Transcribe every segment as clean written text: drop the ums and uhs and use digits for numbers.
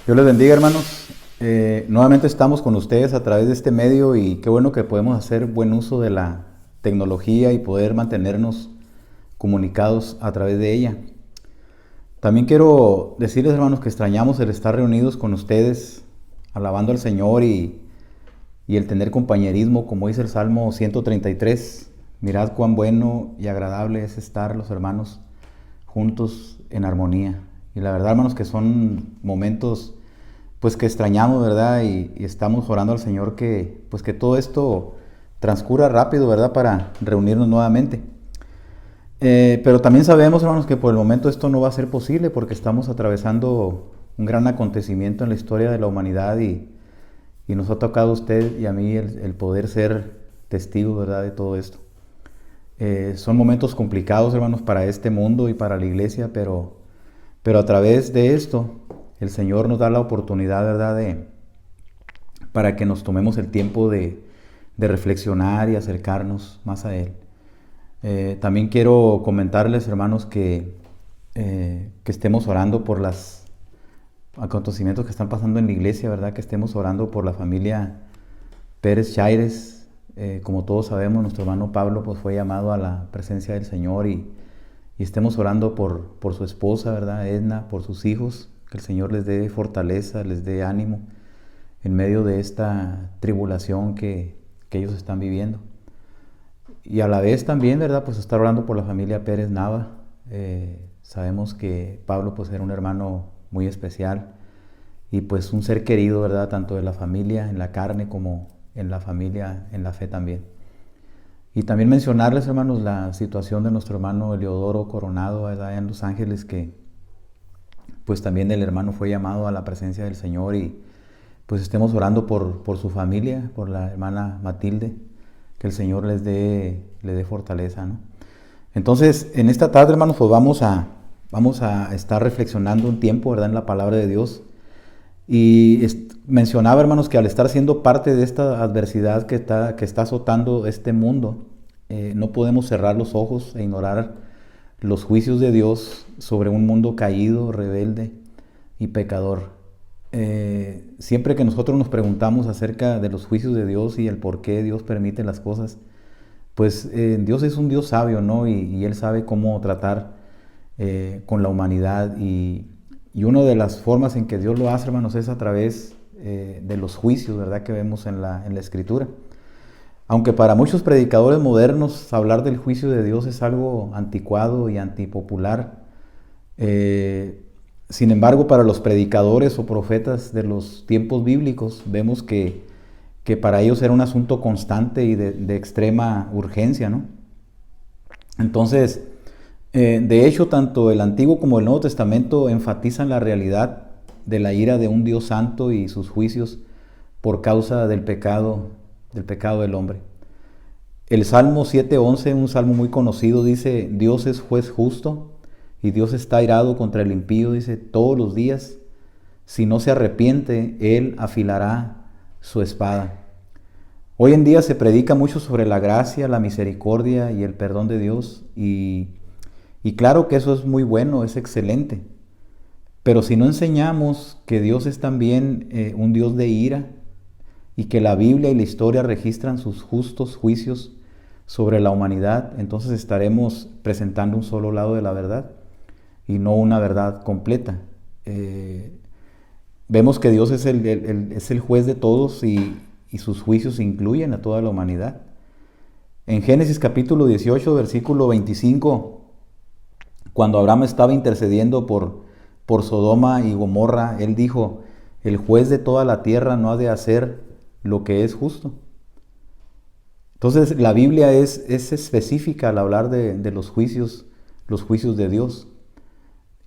Dios les bendiga, hermanos. Nuevamente estamos con ustedes a través de este medio y qué bueno que podemos hacer buen uso de la tecnología y poder mantenernos comunicados a través de ella. También quiero decirles, hermanos, que extrañamos el estar reunidos con ustedes, alabando al Señor y el tener compañerismo, como dice el Salmo 133. Mirad cuán bueno y agradable es estar los hermanos juntos en armonía. Y la verdad, hermanos, que son momentos pues que extrañamos, ¿verdad? Y estamos orando al Señor que pues que todo esto transcurra rápido, ¿verdad? Para reunirnos nuevamente. Pero también sabemos, hermanos, que por el momento esto no va a ser posible porque estamos atravesando un gran acontecimiento en la historia de la humanidad y nos ha tocado a usted y a mí el poder ser testigos, ¿verdad? De todo esto. Son momentos complicados, hermanos, para este mundo y para la iglesia, pero a través de esto el Señor nos da la oportunidad, ¿verdad? Para que nos tomemos el tiempo de reflexionar y acercarnos más a Él. También quiero comentarles, hermanos, que estemos orando por los acontecimientos que están pasando en la iglesia, ¿verdad? Que estemos orando por la familia Pérez Chaires. Como todos sabemos, nuestro hermano Pablo pues, fue llamado a la presencia del Señor y estemos orando por su esposa, ¿verdad? Edna, por sus hijos, que el Señor les dé fortaleza, les dé ánimo en medio de esta tribulación que ellos están viviendo. Y a la vez también, ¿verdad? Pues estar orando por la familia Pérez Nava. Sabemos que Pablo pues era un hermano muy especial y pues un ser querido, ¿verdad? Tanto de la familia en la carne como en la familia en la fe también. Y también mencionarles, hermanos, la situación de nuestro hermano Eleodoro Coronado, ¿verdad? En Los Ángeles, que pues también el hermano fue llamado a la presencia del Señor y pues estemos orando por su familia, por la hermana Matilde, que el Señor le dé fortaleza, ¿no? Entonces, en esta tarde, hermanos, pues vamos a estar reflexionando un tiempo, ¿verdad? En la palabra de Dios. Y mencionaba, hermanos, que al estar siendo parte de esta adversidad que está azotando este mundo, no podemos cerrar los ojos e ignorar los juicios de Dios sobre un mundo caído, rebelde y pecador. Siempre que nosotros nos preguntamos acerca de los juicios de Dios y el por qué Dios permite las cosas, pues Dios es un Dios sabio, ¿no? Y Él sabe cómo tratar con la humanidad y una de las formas en que Dios lo hace, hermanos, es a través de los juicios, ¿verdad? Que vemos en la Escritura. Aunque para muchos predicadores modernos hablar del juicio de Dios es algo anticuado y antipopular, sin embargo, para los predicadores o profetas de los tiempos bíblicos, vemos que para ellos era un asunto constante y de extrema urgencia, ¿no? Entonces, de hecho, tanto el Antiguo como el Nuevo Testamento enfatizan la realidad de la ira de un Dios santo y sus juicios por causa del pecado del hombre. El Salmo 7:11, un salmo muy conocido, dice: Dios es juez justo y Dios está airado contra el impío, dice, todos los días. Si no se arrepiente, Él afilará su espada. Hoy en día se predica mucho sobre la gracia, la misericordia y el perdón de Dios y claro que eso es muy bueno, es excelente. Pero si no enseñamos que Dios es también un Dios de ira y que la Biblia y la historia registran sus justos juicios sobre la humanidad, entonces estaremos presentando un solo lado de la verdad y no una verdad completa. Vemos que Dios es es el juez de todos y sus juicios incluyen a toda la humanidad. En Génesis capítulo 18, versículo 25, cuando Abraham estaba intercediendo por Sodoma y Gomorra, él dijo: el juez de toda la tierra no ha de hacer lo que es justo. Entonces la Biblia es específica al hablar de los juicios de Dios.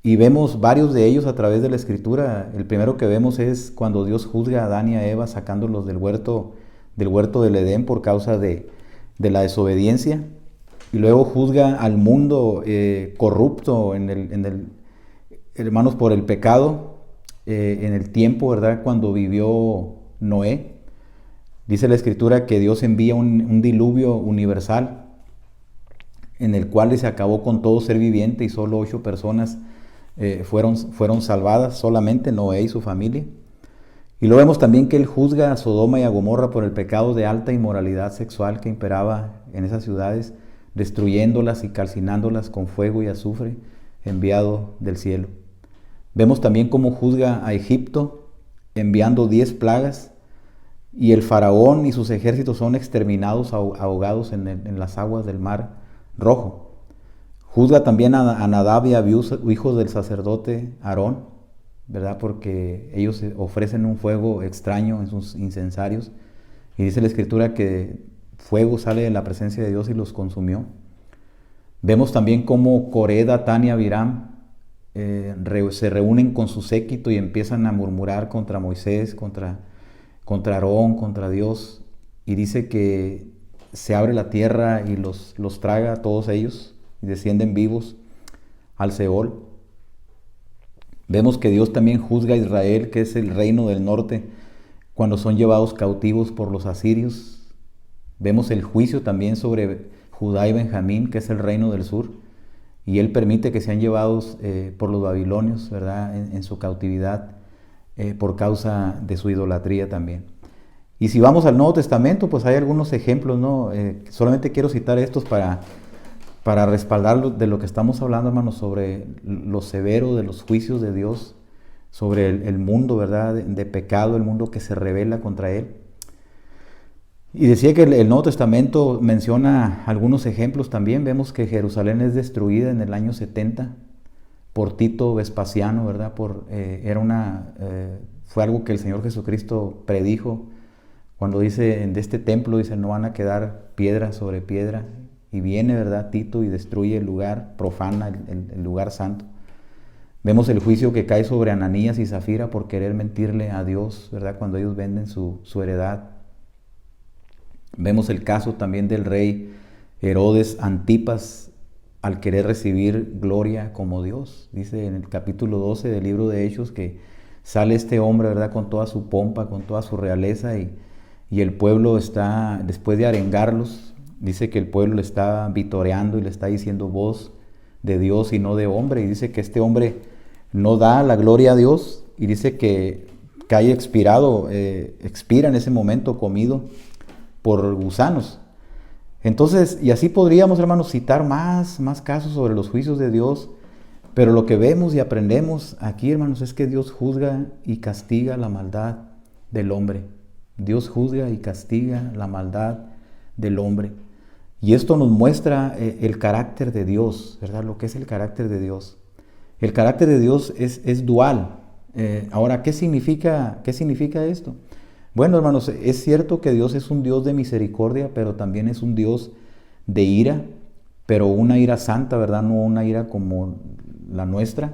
Y vemos varios de ellos a través de la Escritura. El primero que vemos es cuando Dios juzga a Adán y a Eva sacándolos del huerto del Edén por causa de la desobediencia. Y luego juzga al mundo corrupto hermanos, por el pecado, en el tiempo, ¿verdad? Cuando vivió Noé. Dice la Escritura que Dios envía un diluvio universal en el cual se acabó con todo ser viviente y solo 8 personas fueron salvadas, solamente Noé y su familia. Y luego vemos también que él juzga a Sodoma y a Gomorra por el pecado de alta inmoralidad sexual que imperaba en esas ciudades, destruyéndolas y calcinándolas con fuego y azufre enviado del cielo. Vemos también cómo juzga a Egipto enviando 10 plagas, y el faraón y sus ejércitos son exterminados, ahogados en las aguas del Mar Rojo. Juzga también a Nadab y a Abiú, hijos del sacerdote Aarón, ¿verdad? Porque ellos ofrecen un fuego extraño en sus incensarios. Y dice la Escritura que fuego sale de la presencia de Dios y los consumió. Vemos también cómo Coré, Datán y Abiram se reúnen con su séquito y empiezan a murmurar contra Moisés, contra Aarón, contra Dios. Y dice que se abre la tierra y los traga a todos ellos y descienden vivos al Seol. Vemos que Dios también juzga a Israel, que es el reino del norte, cuando son llevados cautivos por los asirios. Vemos el juicio también sobre Judá y Benjamín, que es el reino del sur, y Él permite que sean llevados por los babilonios, ¿verdad? En su cautividad, por causa de su idolatría también. Y si vamos al Nuevo Testamento, pues hay algunos ejemplos, ¿no? Solamente quiero citar estos para respaldar de lo que estamos hablando, hermanos, sobre lo severo de los juicios de Dios, sobre el mundo, ¿verdad? De pecado, el mundo que se rebela contra Él. Y decía que el Nuevo Testamento menciona algunos ejemplos también. Vemos que Jerusalén es destruida en el año 70 por Tito Vespasiano, ¿verdad? Fue algo que el Señor Jesucristo predijo cuando dice, de este templo, dice, no van a quedar piedra sobre piedra. Y viene, ¿verdad? Tito y destruye el lugar, profana el lugar santo. Vemos el juicio que cae sobre Ananías y Zafira por querer mentirle a Dios, ¿verdad? Cuando ellos venden su heredad. Vemos el caso también del rey Herodes Antipas al querer recibir gloria como Dios. Dice en el capítulo 12 del libro de Hechos que sale este hombre, ¿verdad? Con toda su pompa, con toda su realeza y el pueblo está, después de arengarlos, dice que el pueblo le está vitoreando y le está diciendo voz de Dios y no de hombre. Y dice que este hombre no da la gloria a Dios y dice que cae expira en ese momento comido por gusanos. Entonces, y así podríamos, hermanos, citar más casos sobre los juicios de Dios, pero lo que vemos y aprendemos aquí, hermanos, es que Dios juzga y castiga la maldad del hombre. Dios juzga y castiga la maldad del hombre. Y esto nos muestra el carácter de Dios, ¿verdad? Lo que es el carácter de Dios. El carácter de Dios es dual. Ahora, ¿qué significa esto? Bueno, hermanos, es cierto que Dios es un Dios de misericordia, pero también es un Dios de ira, pero una ira santa, ¿verdad? No una ira como la nuestra,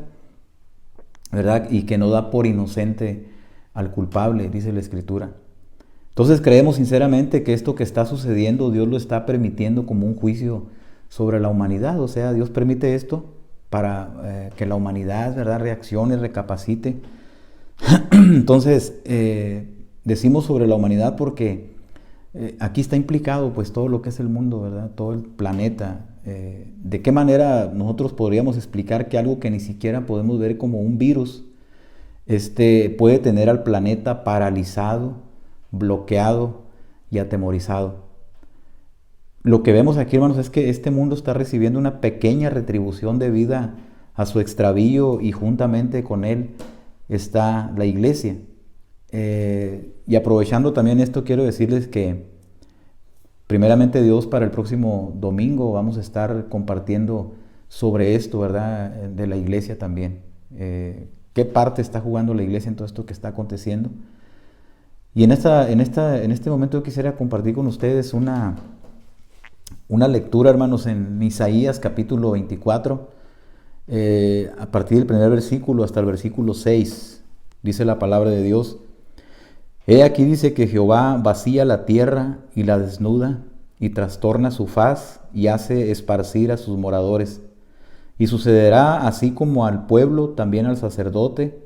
¿verdad? Y que no da por inocente al culpable, dice la Escritura. Entonces creemos sinceramente que esto que está sucediendo, Dios lo está permitiendo como un juicio sobre la humanidad. O sea, Dios permite esto para que la humanidad, ¿verdad?, reaccione, recapacite. Entonces, decimos sobre la humanidad porque aquí está implicado pues todo lo que es el mundo, ¿verdad? Todo el planeta. ¿De qué manera nosotros podríamos explicar que algo que ni siquiera podemos ver como un virus puede tener al planeta paralizado, bloqueado y atemorizado? Lo que vemos aquí, hermanos, es que este mundo está recibiendo una pequeña retribución debida a su extravío y juntamente con él está la iglesia. Y aprovechando también esto, quiero decirles que primeramente Dios, para el próximo domingo vamos a estar compartiendo sobre esto, ¿verdad?, de la iglesia también. ¿Qué parte está jugando la iglesia en todo esto que está aconteciendo? Y en este momento yo quisiera compartir con ustedes una lectura, hermanos, en Isaías capítulo 24, a partir del primer versículo hasta el versículo 6, dice la palabra de Dios. He aquí, dice, que Jehová vacía la tierra y la desnuda, y trastorna su faz, y hace esparcir a sus moradores. Y sucederá así como al pueblo, también al sacerdote,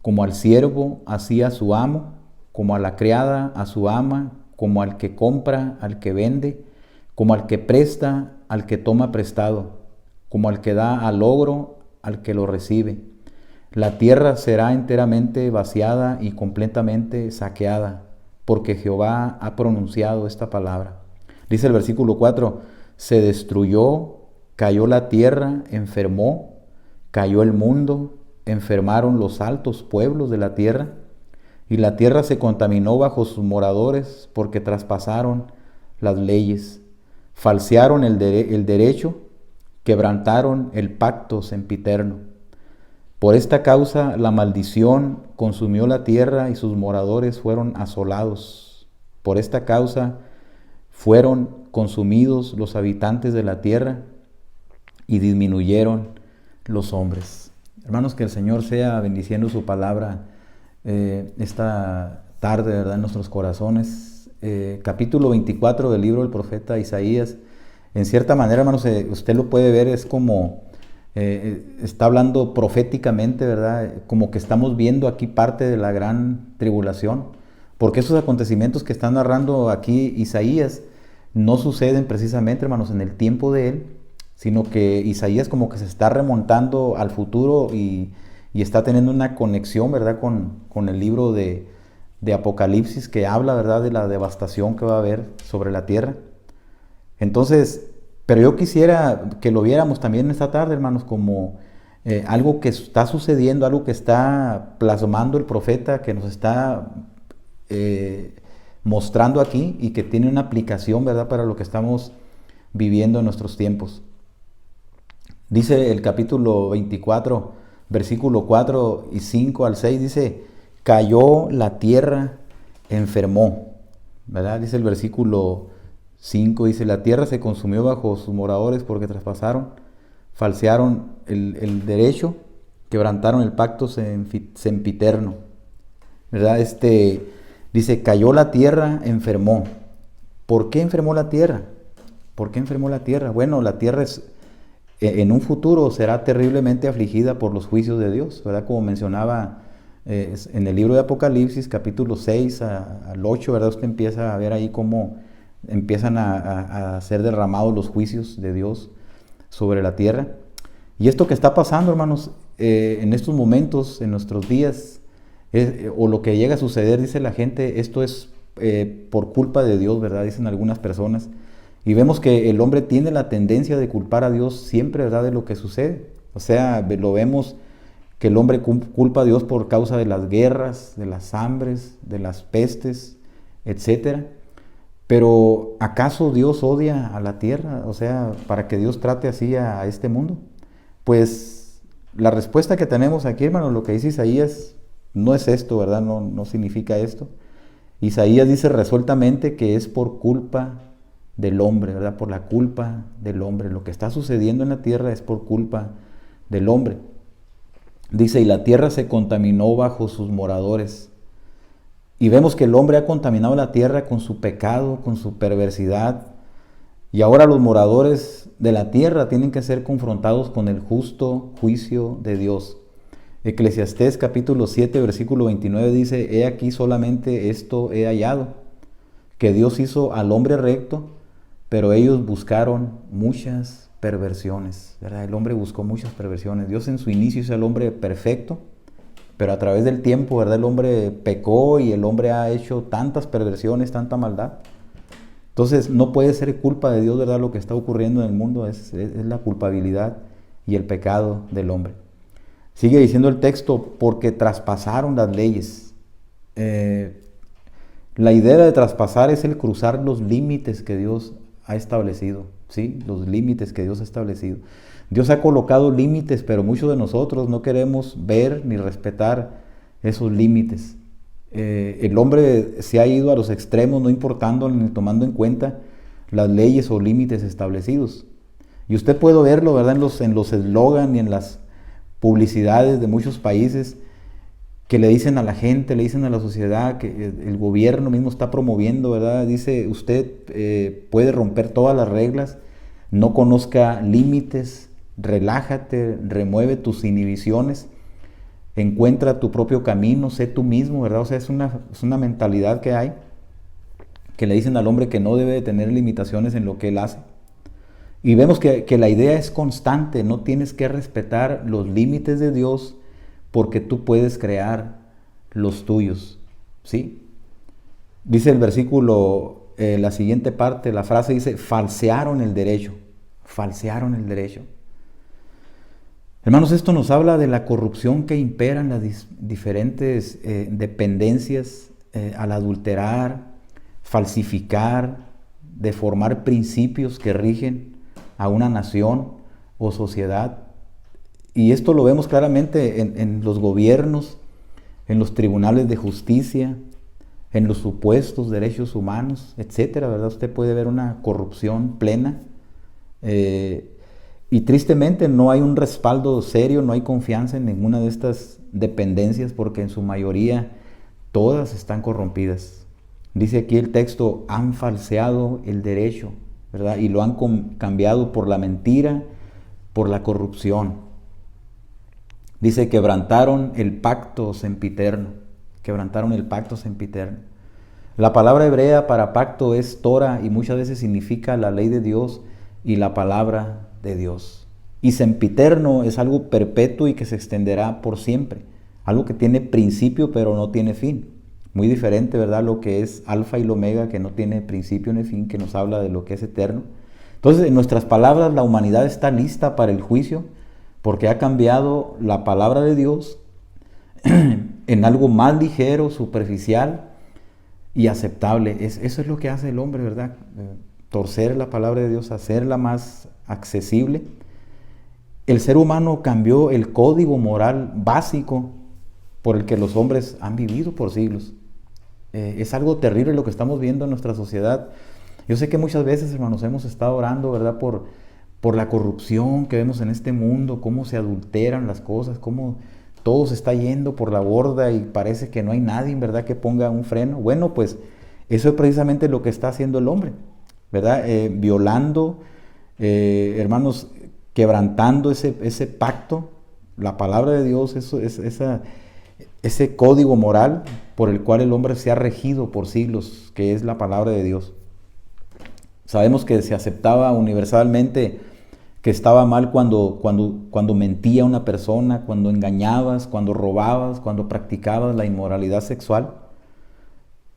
como al siervo, así a su amo, como a la criada, a su ama, como al que compra, al que vende, como al que presta, al que toma prestado, como al que da al ogro, al que lo recibe. La tierra será enteramente vaciada y completamente saqueada, porque Jehová ha pronunciado esta palabra. Dice el versículo 4, se destruyó, cayó la tierra, enfermó, cayó el mundo, enfermaron los altos pueblos de la tierra, y la tierra se contaminó bajo sus moradores, porque traspasaron las leyes, falsearon el derecho, quebrantaron el pacto sempiterno. Por esta causa la maldición consumió la tierra y sus moradores fueron asolados. Por esta causa fueron consumidos los habitantes de la tierra y disminuyeron los hombres. Hermanos, que el Señor sea bendiciendo su palabra esta tarde, ¿verdad?, en nuestros corazones. Capítulo 24 del libro del profeta Isaías. En cierta manera, hermanos, usted lo puede ver, es como... está hablando proféticamente, ¿verdad? Como que estamos viendo aquí parte de la gran tribulación, porque esos acontecimientos que está narrando aquí Isaías no suceden precisamente, hermanos, en el tiempo de él, sino que Isaías como que se está remontando al futuro y está teniendo una conexión, ¿verdad?, con el libro de Apocalipsis, que habla, ¿verdad?, de la devastación que va a haber sobre la tierra. Entonces, pero yo quisiera que lo viéramos también esta tarde, hermanos, como algo que está sucediendo, algo que está plasmando el profeta, que nos está mostrando aquí y que tiene una aplicación, ¿verdad?, para lo que estamos viviendo en nuestros tiempos. Dice el capítulo 24, versículo 4 y 5 al 6, dice, cayó la tierra, enfermó, ¿verdad? Dice el versículo 5, dice, la tierra se consumió bajo sus moradores porque traspasaron, falsearon el derecho, quebrantaron el pacto sempiterno, ¿verdad? Dice, cayó la tierra, enfermó. ¿Por qué enfermó la tierra? ¿Por qué enfermó la tierra? Bueno, la tierra en un futuro será terriblemente afligida por los juicios de Dios, ¿verdad? Como mencionaba en el libro de Apocalipsis, capítulo 6 al 8, ¿verdad? Usted empieza a ver ahí cómo empiezan a ser derramados los juicios de Dios sobre la tierra. Y esto que está pasando, hermanos, en estos momentos, en nuestros días, o lo que llega a suceder, dice la gente, esto es por culpa de Dios, ¿verdad? Dicen algunas personas. Y vemos que el hombre tiene la tendencia de culpar a Dios siempre, ¿verdad?, de lo que sucede. O sea, lo vemos que el hombre culpa a Dios por causa de las guerras, de las hambres, de las pestes, etcétera. Pero ¿acaso Dios odia a la tierra? O sea, para que Dios trate así a este mundo. Pues la respuesta que tenemos aquí, hermanos, lo que dice Isaías, no es esto, ¿verdad? No significa esto. Isaías dice resueltamente que es por culpa del hombre, ¿verdad? Por la culpa del hombre. Lo que está sucediendo en la tierra es por culpa del hombre. Dice, y la tierra se contaminó bajo sus moradores. Y vemos que el hombre ha contaminado la tierra con su pecado, con su perversidad. Y ahora los moradores de la tierra tienen que ser confrontados con el justo juicio de Dios. Eclesiastés capítulo 7, versículo 29 dice, he aquí solamente esto he hallado, que Dios hizo al hombre recto, pero ellos buscaron muchas perversiones, ¿verdad? El hombre buscó muchas perversiones. Dios en su inicio hizo al hombre perfecto, pero a través del tiempo, ¿verdad?, el hombre pecó y el hombre ha hecho tantas perversiones, tanta maldad. Entonces no puede ser culpa de Dios, ¿verdad?, lo que está ocurriendo en el mundo, es la culpabilidad y el pecado del hombre. Sigue diciendo el texto, porque traspasaron las leyes. La idea de traspasar es el cruzar los límites que Dios ha establecido, ¿sí? Los límites que Dios ha establecido. Dios ha colocado límites, pero muchos de nosotros no queremos ver ni respetar esos límites. El hombre se ha ido a los extremos, no importando ni tomando en cuenta las leyes o límites establecidos. Y usted puede verlo, ¿verdad?, en los eslogan y en las publicidades de muchos países que le dicen a la gente, le dicen a la sociedad, que el gobierno mismo está promoviendo, ¿verdad? Dice, usted puede romper todas las reglas, no conozca límites, relájate, remueve tus inhibiciones, encuentra tu propio camino, sé tú mismo, ¿verdad? O sea, es una mentalidad que hay, que le dicen al hombre que no debe de tener limitaciones en lo que él hace. Y vemos que la idea es constante, no tienes que respetar los límites de Dios, porque tú puedes crear los tuyos, ¿sí? Dice el versículo, la siguiente parte, la frase dice, falsearon el derecho, falsearon el derecho. Hermanos, esto nos habla de la corrupción que impera en las diferentes dependencias al adulterar, falsificar, deformar principios que rigen a una nación o sociedad. Y esto lo vemos claramente en los gobiernos, en los tribunales de justicia, en los supuestos derechos humanos, etcétera, ¿verdad? Usted puede ver una corrupción plena. Y tristemente no hay un respaldo serio, no hay confianza en ninguna de estas dependencias porque en su mayoría todas están corrompidas. Dice aquí el texto, han falseado el derecho, ¿verdad? Y lo han cambiado por la mentira, por la corrupción. Dice, quebrantaron el pacto sempiterno, quebrantaron el pacto sempiterno. La palabra hebrea para pacto es Torah y muchas veces significa la ley de Dios y la palabra de Dios. Y sempiterno es algo perpetuo y que se extenderá por siempre. Algo que tiene principio pero no tiene fin. Muy diferente, ¿verdad? Lo que es alfa y omega, que no tiene principio ni fin, que nos habla de lo que es eterno. Entonces, en nuestras palabras, la humanidad está lista para el juicio porque ha cambiado la palabra de Dios en algo más ligero, superficial y aceptable. Eso es lo que hace el hombre, ¿verdad? Torcer la palabra de Dios, hacerla más accesible. El ser humano cambió el código moral básico por el que los hombres han vivido por siglos. Es algo terrible lo que estamos viendo en nuestra sociedad. Yo sé que muchas veces, hermanos, hemos estado orando, ¿verdad? Por la corrupción que vemos en este mundo, cómo se adulteran las cosas, cómo todo se está yendo por la borda y parece que no hay nadie, ¿verdad?, que ponga un freno. Bueno, pues eso es precisamente lo que está haciendo el hombre, ¿verdad? Violando, hermanos, quebrantando ese pacto, la palabra de Dios, ese código moral por el cual el hombre se ha regido por siglos, que es la palabra de Dios. Sabemos que se aceptaba universalmente que estaba mal cuando mentía una persona, cuando engañabas, cuando robabas, cuando practicabas la inmoralidad sexual.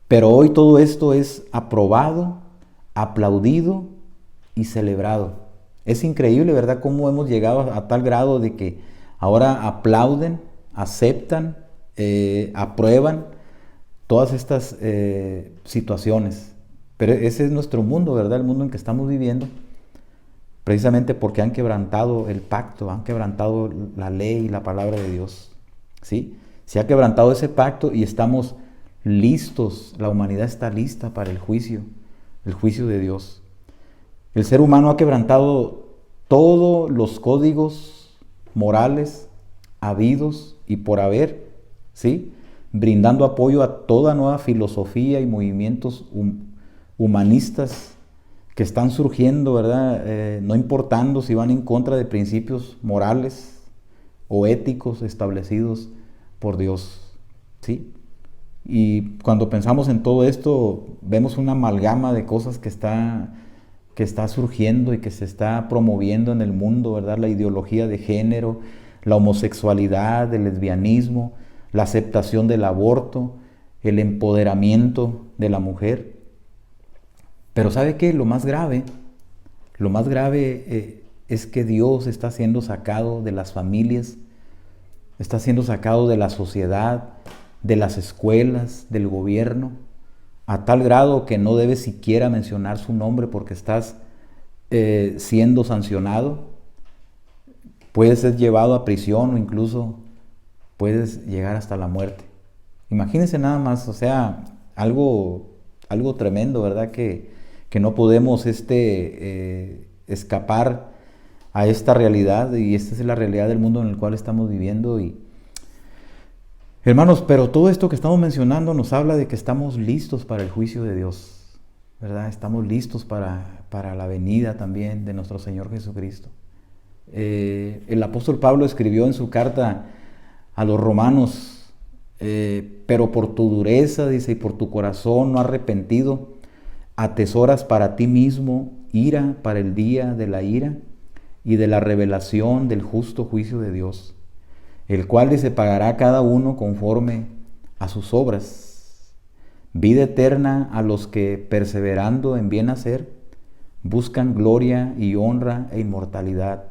Pero hoy todo esto es aprobado, aplaudido y celebrado. Es increíble, ¿verdad?, cómo hemos llegado a tal grado de que ahora aplauden, aceptan, aprueban todas estas situaciones. Pero ese es nuestro mundo, ¿verdad? El mundo en que estamos viviendo, precisamente porque han quebrantado el pacto, han quebrantado la ley y la palabra de Dios, ¿sí? Se ha quebrantado ese pacto y estamos listos, la humanidad está lista para el juicio de Dios. El ser humano ha quebrantado todos los códigos morales habidos y por haber, ¿sí?, brindando apoyo a toda nueva filosofía y movimientos humanistas que están surgiendo, ¿verdad? No importando si van en contra de principios morales o éticos establecidos por Dios, ¿sí? Y cuando pensamos en todo esto, vemos una amalgama de cosas que está surgiendo y que se está promoviendo en el mundo, ¿verdad? La ideología de género, la homosexualidad, el lesbianismo, la aceptación del aborto, el empoderamiento de la mujer. Pero ¿sabe qué? Lo más grave es que Dios está siendo sacado de las familias, está siendo sacado de la sociedad, de las escuelas, del gobierno, a tal grado que no debes siquiera mencionar su nombre porque estás siendo sancionado. Puedes ser llevado a prisión o incluso puedes llegar hasta la muerte. Imagínense nada más, o sea, algo tremendo, ¿verdad? Que no podemos escapar a esta realidad, y esta es la realidad del mundo en el cual estamos viviendo. Y hermanos, pero todo esto que estamos mencionando nos habla de que estamos listos para el juicio de Dios, ¿verdad? Estamos listos para la venida también de nuestro Señor Jesucristo. El apóstol Pablo escribió en su carta a los romanos, pero por tu dureza, dice, y por tu corazón no arrepentido, atesoras para ti mismo ira para el día de la ira y de la revelación del justo juicio de Dios, el cual dice pagará a cada uno conforme a sus obras. Vida eterna a los que, perseverando en bien hacer, buscan gloria y honra e inmortalidad,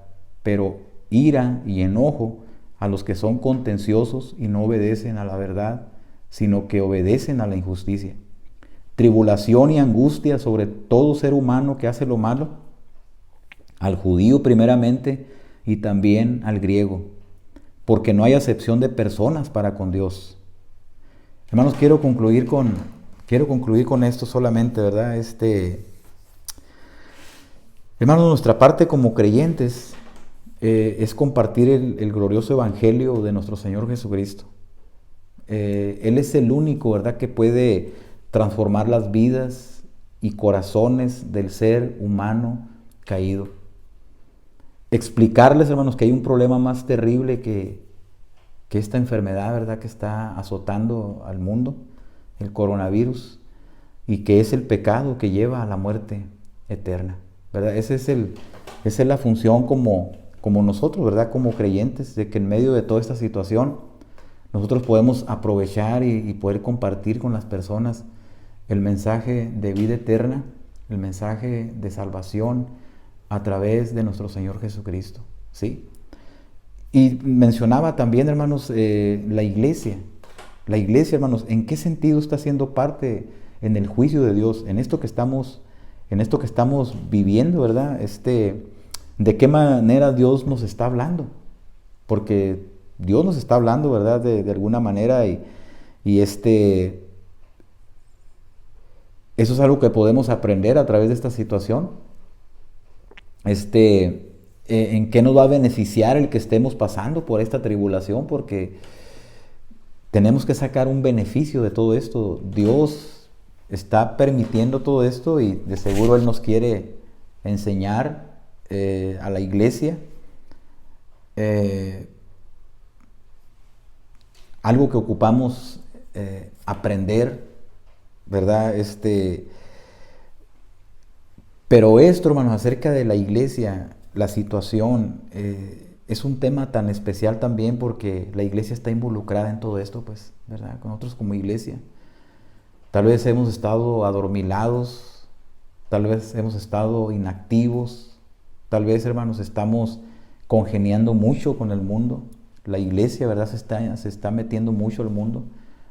pero ira y enojo a los que son contenciosos y no obedecen a la verdad, sino que obedecen a la injusticia. Tribulación y angustia sobre todo ser humano que hace lo malo, al judío primeramente y también al griego, porque no hay acepción de personas para con Dios. Hermanos, quiero concluir con esto solamente, ¿verdad? Hermanos, nuestra parte como creyentes es compartir el glorioso evangelio de nuestro Señor Jesucristo. Él es el único, ¿verdad?, que puede transformar las vidas y corazones del ser humano caído. Explicarles, hermanos, que hay un problema más terrible que esta enfermedad, ¿verdad?, que está azotando al mundo, el coronavirus, y que es el pecado que lleva a la muerte eterna, ¿verdad? Esa es la función como nosotros, ¿verdad?, como creyentes, de que en medio de toda esta situación nosotros podemos aprovechar y poder compartir con las personas el mensaje de vida eterna, el mensaje de salvación a través de nuestro Señor Jesucristo, ¿sí? Y mencionaba también, hermanos, la iglesia. La iglesia, hermanos, ¿en qué sentido está siendo parte en el juicio de Dios? En esto que estamos viviendo, ¿verdad? ¿De qué manera Dios nos está hablando? Porque Dios nos está hablando, ¿verdad? De alguna manera y eso es algo que podemos aprender a través de esta situación. ¿En qué nos va a beneficiar el que estemos pasando por esta tribulación? Porque tenemos que sacar un beneficio de todo esto. Dios está permitiendo todo esto y de seguro Él nos quiere enseñar a la iglesia algo que ocupamos aprender, ¿verdad? Pero esto, hermanos, acerca de la iglesia, la situación, es un tema tan especial también porque la iglesia está involucrada en todo esto, pues, ¿verdad? Con nosotros como iglesia. Tal vez hemos estado adormilados, tal vez hemos estado inactivos, tal vez, hermanos, estamos congeniando mucho con el mundo. La iglesia, ¿verdad? Se está metiendo mucho al mundo,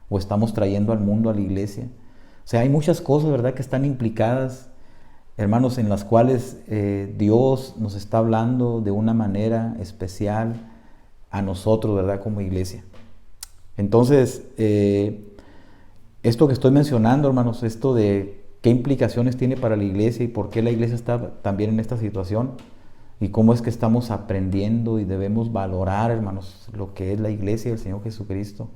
o estamos trayendo al mundo a la iglesia. O sea, hay muchas cosas, ¿verdad?, que están implicadas, hermanos, en las cuales Dios nos está hablando de una manera especial a nosotros, ¿verdad?, como iglesia. Entonces, esto que estoy mencionando, hermanos, esto de qué implicaciones tiene para la iglesia y por qué la iglesia está también en esta situación y cómo es que estamos aprendiendo y debemos valorar, hermanos, lo que es la iglesia del Señor Jesucristo.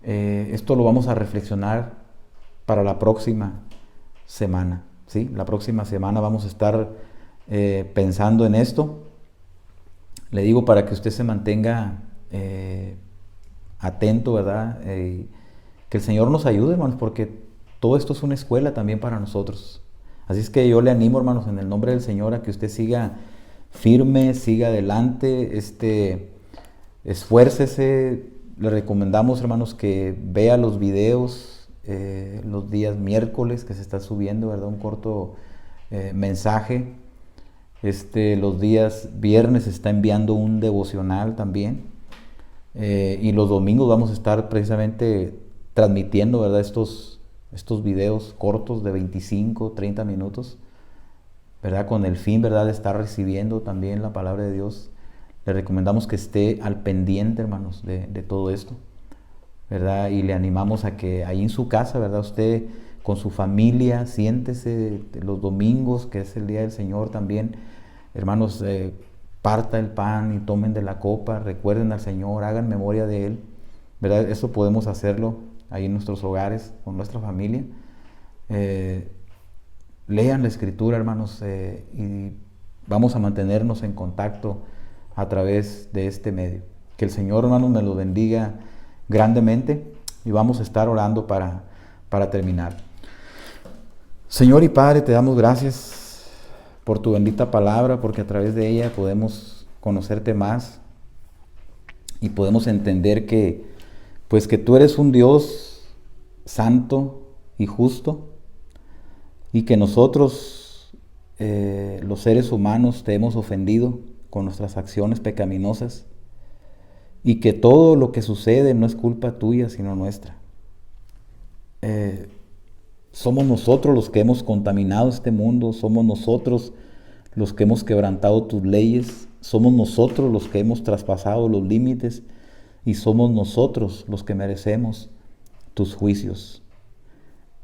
Esto lo vamos a reflexionar para la próxima semana, ¿sí? La próxima semana vamos a estar pensando en esto. Le digo para que usted se mantenga atento, ¿verdad? Que el Señor nos ayude, hermanos, porque todo esto es una escuela también para nosotros. Así es que yo le animo, hermanos, en el nombre del Señor, a que usted siga firme, siga adelante, esfuércese. Le recomendamos, hermanos, que vea los videos los días miércoles que se está subiendo, ¿verdad? Un corto mensaje. Los días viernes se está enviando un devocional también. Y los domingos vamos a estar precisamente transmitiendo, ¿verdad?, estos videos cortos de 25, 30 minutos, ¿verdad?, con el fin, ¿verdad?, de estar recibiendo también la palabra de Dios. Le recomendamos que esté al pendiente, hermanos, de todo esto, ¿verdad? Y le animamos a que ahí en su casa, ¿verdad?, usted con su familia, siéntese los domingos, que es el día del Señor también, hermanos, parta el pan y tomen de la copa, recuerden al Señor, hagan memoria de Él, ¿verdad? Eso podemos hacerlo ahí en nuestros hogares, con nuestra familia. Lean la Escritura, hermanos, y vamos a mantenernos en contacto a través de este medio. Que el Señor, hermanos, me lo bendiga grandemente y vamos a estar orando para terminar. Señor y Padre, te damos gracias por tu bendita palabra, porque a través de ella podemos conocerte más. y podemos entender que, pues que tú eres un Dios santo y justo, y que nosotros, los seres humanos, te hemos ofendido con nuestras acciones pecaminosas, y que todo lo que sucede no es culpa tuya, sino nuestra. Somos nosotros los que hemos contaminado este mundo, somos nosotros los que hemos quebrantado tus leyes, somos nosotros los que hemos traspasado los límites, y somos nosotros los que merecemos tus juicios.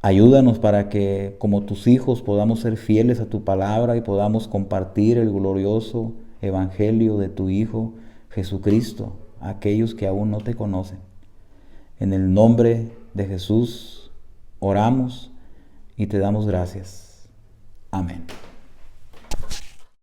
Ayúdanos para que, como tus hijos, podamos ser fieles a tu palabra y podamos compartir el glorioso evangelio de tu Hijo Jesucristo a aquellos que aún no te conocen. En el nombre de Jesús oramos y te damos gracias. Amén.